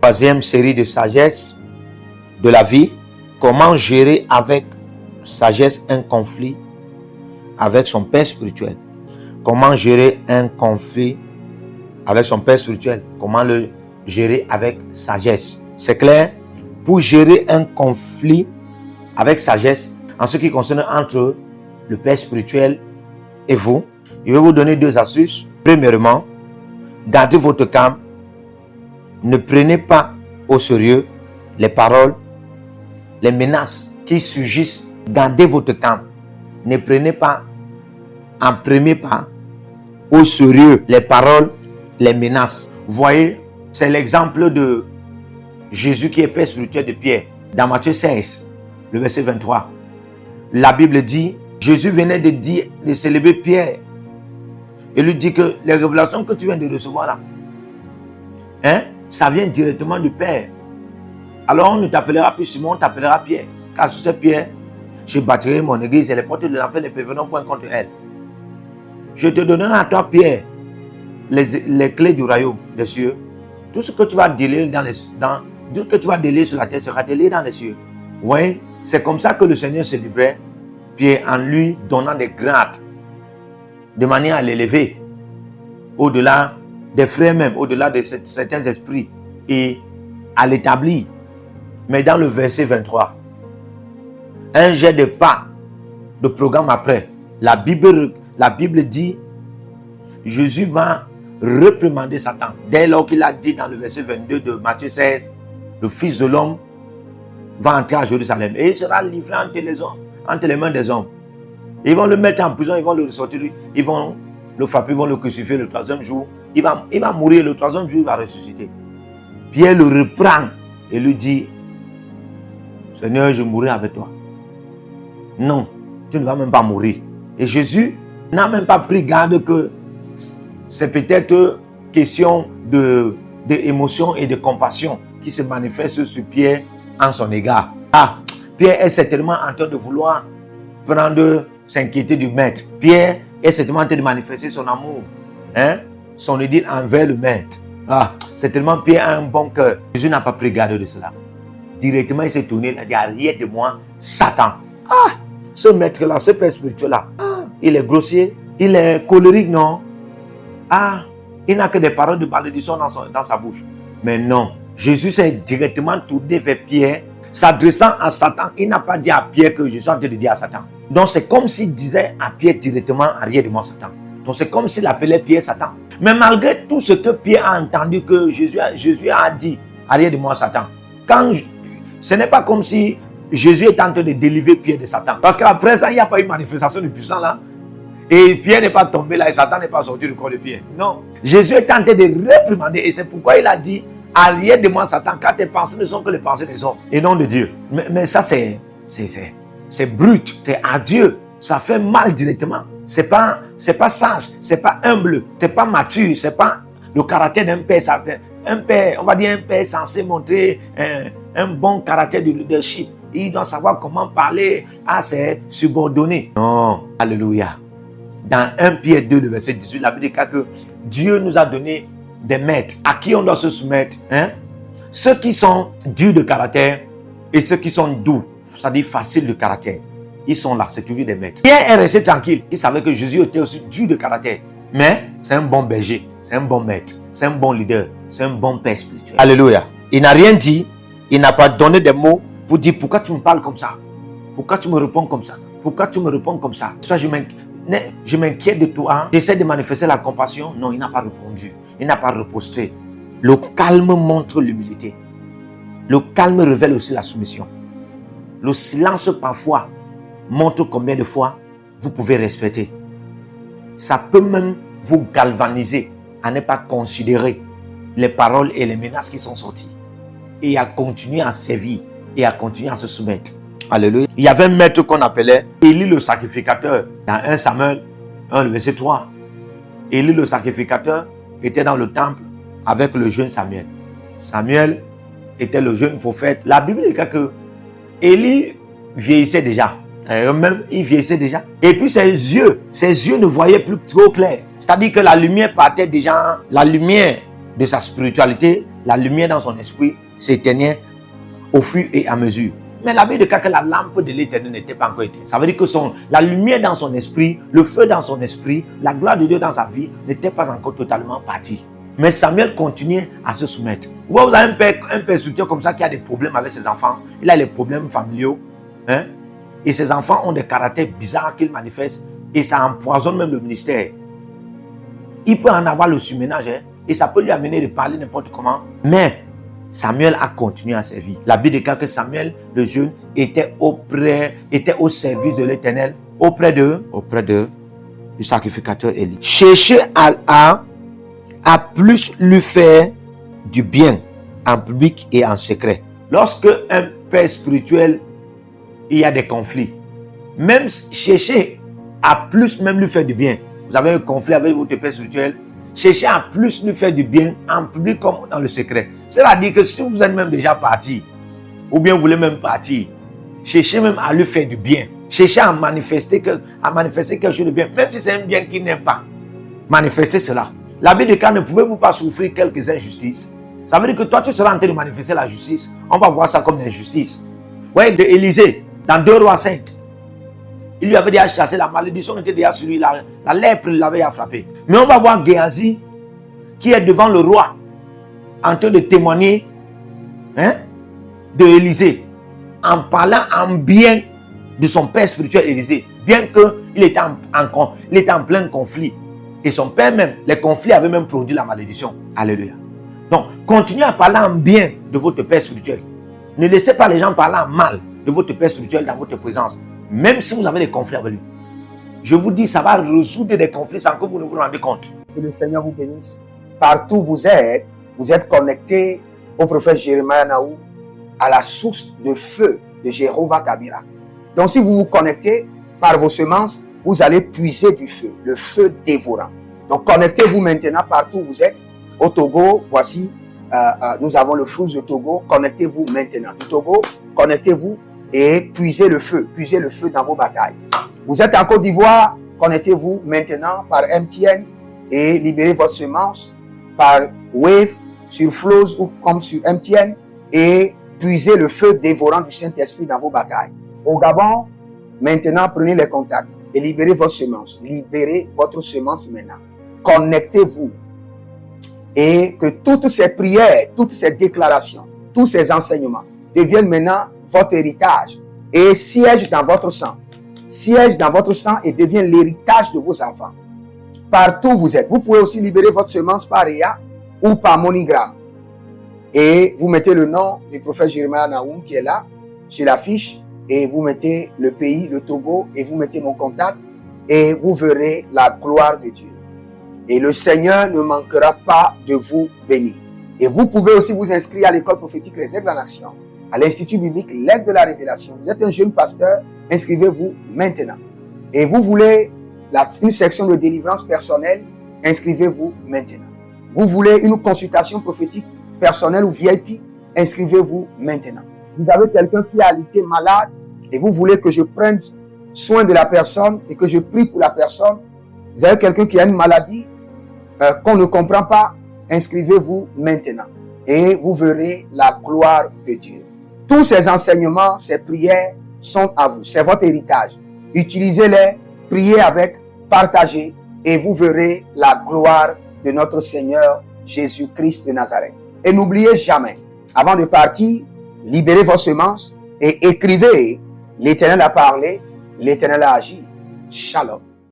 troisième série de sagesse de la vie. Comment gérer avec sagesse un conflit avec son père spirituel. Comment gérer un conflit avec son père spirituel. Comment le gérer avec sagesse. C'est clair? Pour gérer un conflit avec sagesse, en ce qui concerne entre le père spirituel et vous, je vais vous donner 2 astuces. Premièrement, gardez votre calme. Ne prenez pas au sérieux les paroles, les menaces qui surgissent. Gardez votre calme. Ne prenez pas en premier pas au sérieux les paroles, les menaces. Vous voyez, c'est l'exemple de Jésus qui est père spirituel de Pierre. Dans Matthieu 16, le verset 23. La Bible dit, Jésus venait de célébrer Pierre. Il lui dit que les révélations que tu viens de recevoir là, ça vient directement du Père. Alors on ne t'appellera plus Simon, on t'appellera Pierre. Car sur ce Pierre, je bâtirai mon église et les portes de l'enfer ne prévaudront point contre elle. Je te donnerai à toi, Pierre, les clés du royaume des cieux. Tout ce que tu vas délier tout ce que tu vas délier sur la terre sera délié dans les cieux. Vous voyez, c'est comme ça que le Seigneur célébrait Pierre en lui donnant des grades de manière à l'élever au-delà des frères même, au-delà de certains esprits et à l'établir. Mais dans le verset 23, un jet de pas de programme après, la Bible dit, Jésus va réprimander Satan. Dès lors qu'il a dit dans le verset 22 de Matthieu 16, le Fils de l'homme va entrer à Jérusalem et il sera livré entre les mains des hommes. Ils vont le mettre en prison, ils vont le ressortir, ils vont le frapper, ils vont le crucifier le 3e jour. Il va mourir, le 3e jour, il va ressusciter. Pierre le reprend et lui dit, Seigneur, je mourrai avec toi. Non, tu ne vas même pas mourir. Et Jésus n'a même pas pris garde que c'est peut-être question d'émotion et de compassion qui se manifeste sur Pierre en son égard. Pierre est certainement en train de vouloir s'inquiéter du maître. Pierre est certainement en train de manifester son amour, son idylle envers le maître. Certainement Pierre a un bon cœur. Jésus n'a pas pris garde de cela. Directement il s'est tourné, il a dit, arrière de moi, Satan. Ce maître-là, ce père spirituel-là, il est grossier, il est colérique, non? Il n'a que des paroles de malédiction dans sa bouche. Mais non, Jésus s'est directement tourné vers Pierre, s'adressant à Satan. Il n'a pas dit à Pierre que je suis en train de dire à Satan. Donc c'est comme s'il disait à Pierre directement, arrière de moi, Satan. Donc c'est comme s'il appelait Pierre Satan. Mais malgré tout ce que Pierre a entendu que Jésus a dit, arrière de moi, Satan. Ce n'est pas comme si Jésus est en train de délivrer Pierre de Satan. Parce qu'après ça, il n'y a pas eu manifestation de puissance là. Et Pierre n'est pas tombé là et Satan n'est pas sorti du corps de Pierre. Non. Jésus est en train de réprimander et c'est pourquoi il a dit, arrière de moi, Satan, car tes pensées ne sont que les pensées des hommes et non de Dieu. Mais ça, c'est brut, c'est à Dieu. Ça fait mal directement. C'est pas sage, c'est pas humble, c'est pas mature, c'est pas le caractère d'un père. Un père, on va dire un père censé montrer un bon caractère de leadership. Il doit savoir comment parler à ses subordonnés. Non, alléluia. Dans 1 Pierre 2, le verset 18, la Bible dit que Dieu nous a donné des maîtres à qui on doit se soumettre. Ceux qui sont durs de caractère et ceux qui sont doux, c'est-à-dire faciles de caractère. Ils sont là, c'est toujours des maîtres. Pierre est resté tranquille. Il savait que Jésus était aussi dur de caractère. Mais c'est un bon berger, c'est un bon maître, c'est un bon leader, c'est un bon père spirituel. Alléluia. Il n'a rien dit, il n'a pas donné des mots pour dire pourquoi tu me parles comme ça, pourquoi tu me réponds comme ça, pourquoi tu me réponds comme ça. Je m'inquiète de toi, j'essaie de manifester la compassion. Non, il n'a pas répondu, il n'a pas riposté. Le calme montre l'humilité. Le calme révèle aussi la soumission. Le silence parfois montre combien de fois vous pouvez respecter. Ça peut même vous galvaniser à ne pas considérer les paroles et les menaces qui sont sorties et à continuer à servir et à continuer à se soumettre. Alléluia. Il y avait un maître qu'on appelait Élie le sacrificateur dans 1 Samuel 1, le verset 3. Élie le sacrificateur était dans le temple avec le jeune Samuel. Samuel était le jeune prophète. La Bible dit que Élie vieillissait déjà. Même il vieillissait déjà. Et puis ses yeux ne voyaient plus trop clair. C'est-à-dire que la lumière partait déjà, la lumière de sa spiritualité la lumière dans son esprit s'éteignait au fur et à mesure. Mais la Bible déclare que la lampe de l'Éternel n'était pas encore éteinte. Ça veut dire que la lumière dans son esprit, le feu dans son esprit, la gloire de Dieu dans sa vie n'était pas encore totalement partie. Mais Samuel continuait à se soumettre. Vous avez un père spirituel comme ça qui a des problèmes avec ses enfants. Il a les problèmes familiaux. Hein? Et ses enfants ont des caractères bizarres qu'il manifeste. Et ça empoisonne même le ministère. Il peut en avoir le surménage. Hein? Et ça peut lui amener de parler n'importe comment. Mais Samuel a continué à servir. La Bible déclare que Samuel, le jeune, était au service de l'Éternel, auprès du sacrificateur Élie. Cherchez à plus lui faire du bien en public et en secret. Lorsque un père spirituel, il y a des conflits, même cherchez à plus même lui faire du bien. Vous avez un conflit avec votre père spirituel, cherchez à plus lui faire du bien en public comme dans le secret. Cela dit que si vous êtes même déjà parti, ou bien vous voulez même partir, cherchez même à lui faire du bien. Cherchez à manifester quelque chose de bien, même si c'est un bien qu'il n'aime pas. Manifestez cela. La Bible déclare, ne pouvez-vous pas souffrir quelques injustices? Ça veut dire que toi, tu seras en train de manifester la justice. On va voir ça comme une injustice. Vous voyez, de Élisée, dans 2 Rois 5, il lui avait déjà chassé, la malédiction était déjà sur lui, la lèpre l'avait frappé. Mais on va voir Géasi, qui est devant le roi, en train de témoigner de Élisée, en parlant en bien de son père spirituel Élisée, bien qu'il était en plein conflit. Et son père même, les conflits avaient même produit la malédiction. Alléluia. Donc, continuez à parler en bien de votre père spirituel. Ne laissez pas les gens parler en mal de votre père spirituel dans votre présence. Même si vous avez des conflits avec lui. Je vous dis, ça va résoudre des conflits sans que vous ne vous rendez compte. Que le Seigneur vous bénisse. Partout où vous êtes connectés au prophète Jérémie Naou, à la source de feu de Jéhovah Tabira. Donc, si vous vous connectez par vos semences, vous allez puiser du feu, le feu dévorant. Donc, connectez-vous maintenant partout où vous êtes. Au Togo, voici, nous avons le flux de Togo. Connectez-vous maintenant. Du Togo, connectez-vous et puisez le feu dans vos batailles. Vous êtes en Côte d'Ivoire, connectez-vous maintenant par MTN et libérez votre semence par Wave sur Flows ou comme sur MTN et puisez le feu dévorant du Saint-Esprit dans vos batailles. Au Gabon, maintenant prenez les contacts et libérez votre semence. Libérez votre semence maintenant. Connectez-vous et que toutes ces prières, toutes ces déclarations, tous ces enseignements deviennent maintenant votre héritage et siègent dans votre sang. Siège dans votre sang et devient l'héritage de vos enfants. Partout où vous êtes. Vous pouvez aussi libérer votre semence par Réa ou par MoneyGram. Et vous mettez le nom du prophète Jérémie Naoum qui est là, sur la fiche, et vous mettez le pays, le Togo, et vous mettez mon contact, et vous verrez la gloire de Dieu. Et le Seigneur ne manquera pas de vous bénir. Et vous pouvez aussi vous inscrire à l'école prophétique Les Aigles en Action, à l'Institut biblique L'Aigle de la Révélation. Vous êtes un jeune pasteur, inscrivez-vous maintenant. Et vous voulez une section de délivrance personnelle, inscrivez-vous maintenant. Vous voulez une consultation prophétique personnelle ou VIP, inscrivez-vous maintenant. Vous avez quelqu'un qui a été malade et vous voulez que je prenne soin de la personne et que je prie pour la personne. Vous avez quelqu'un qui a une maladie qu'on ne comprend pas, inscrivez-vous maintenant. Et vous verrez la gloire de Dieu. Tous ces enseignements, ces prières sont à vous. C'est votre héritage. Utilisez-les, priez avec, partagez et vous verrez la gloire de notre Seigneur Jésus-Christ de Nazareth. Et n'oubliez jamais, avant de partir, libérez vos semences et écrivez, l'Éternel a parlé, l'Éternel a agi. Shalom.